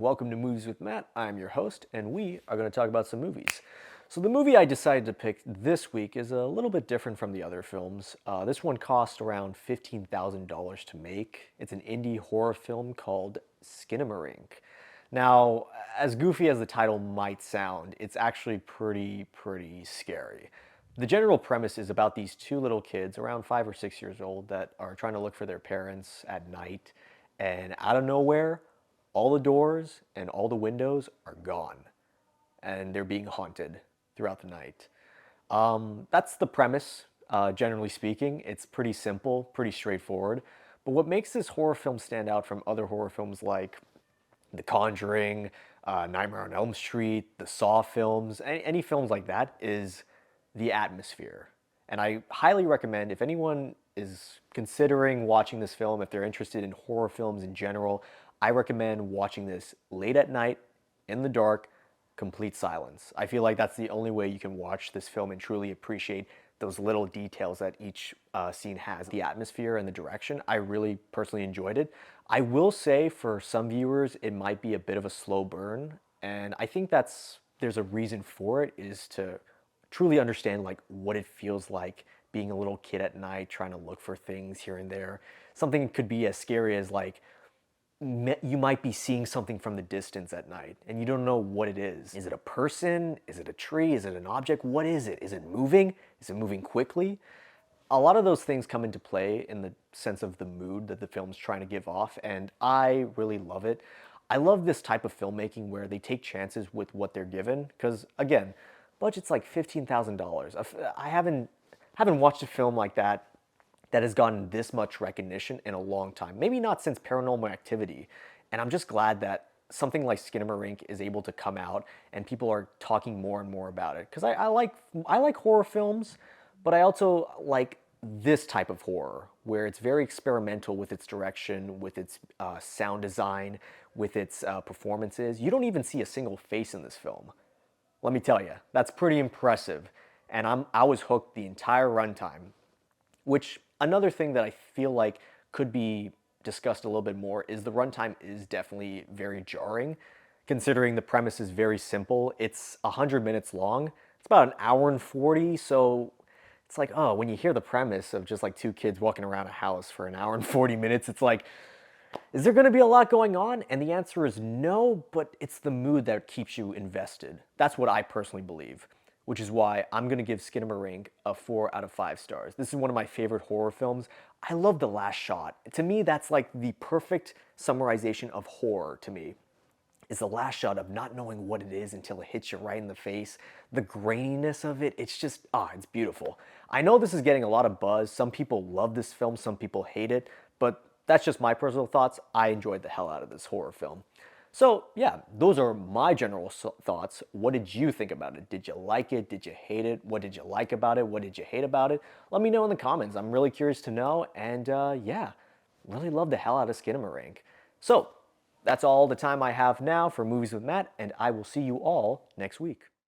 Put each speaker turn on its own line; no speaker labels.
welcome to Movies with Matt. I'm your host, and we are going to talk about some movies. So the movie I decided to pick this week is a little bit different from the other films. This one cost around $15,000 to make. It's an indie horror film called Skinamarink. Now, as goofy as the title might sound, it's actually pretty scary. The general premise is about these two little kids, around 5 or 6 years old, that are trying to look for their parents at night, and out of nowhere, all the doors and all the windows are gone, and they're being haunted throughout the night. That's the premise, generally speaking. It's pretty simple, pretty straightforward. But what makes this horror film stand out from other horror films like The Conjuring, Nightmare on Elm Street, the Saw films, any films like that, is the atmosphere. And I highly recommend, if anyone is considering watching this film, if they're interested in horror films in general, I recommend watching this late at night, in the dark, complete silence. I feel like that's the only way you can watch this film and truly appreciate those little details that each scene has. The atmosphere and the direction, I really personally enjoyed it. I will say for some viewers, it might be a bit of a slow burn, and I think there's a reason for it, is to truly understand like what it feels like being a little kid at night trying to look for things here and there. Something could be as scary as like you might be seeing something from the distance at night and you don't know what it is. Is it a person? Is it a tree? Is it an object? What is it? Is it moving? Is it moving quickly? A lot of those things come into play in the sense of the mood that the film's trying to give off, and I really love it. I love this type of filmmaking where they take chances with what they're given, because again, budget's like $15,000. I haven't watched a film like that has gotten this much recognition in a long time. Maybe not since Paranormal Activity. And I'm just glad that something like Skinamarink is able to come out and people are talking more and more about it. Because I like horror films, but I also like this type of horror where it's very experimental with its direction, with its sound design, with its performances. You don't even see a single face in this film. Let me tell you, that's pretty impressive. And I was hooked the entire runtime, which another thing that I feel like could be discussed a little bit more is the runtime is definitely very jarring, considering the premise is very simple. It's 100 minutes long. It's about an hour and 40, so it's like, oh, when you hear the premise of just like two kids walking around a house for an hour and 40 minutes, it's like, is there going to be a lot going on? And the answer is no, but it's the mood that keeps you invested. That's what I personally believe, which is why I'm going to give Skinamarink a 4 out of 5 stars. This is one of my favorite horror films. I love the last shot. To me, that's like the perfect summarization of horror to me, is the last shot of not knowing what it is until it hits you right in the face. The graininess of it, it's just, it's beautiful. I know this is getting a lot of buzz. Some people love this film, some people hate it, but that's just my personal thoughts. I enjoyed the hell out of this horror film. So yeah, those are my general thoughts. What did you think about it? Did you like it? Did you hate it? What did you like about it? What did you hate about it? Let me know in the comments. I'm really curious to know. And yeah, really love the hell out of Skinamarink. So that's all the time I have now for Movies with Matt, and I will see you all next week.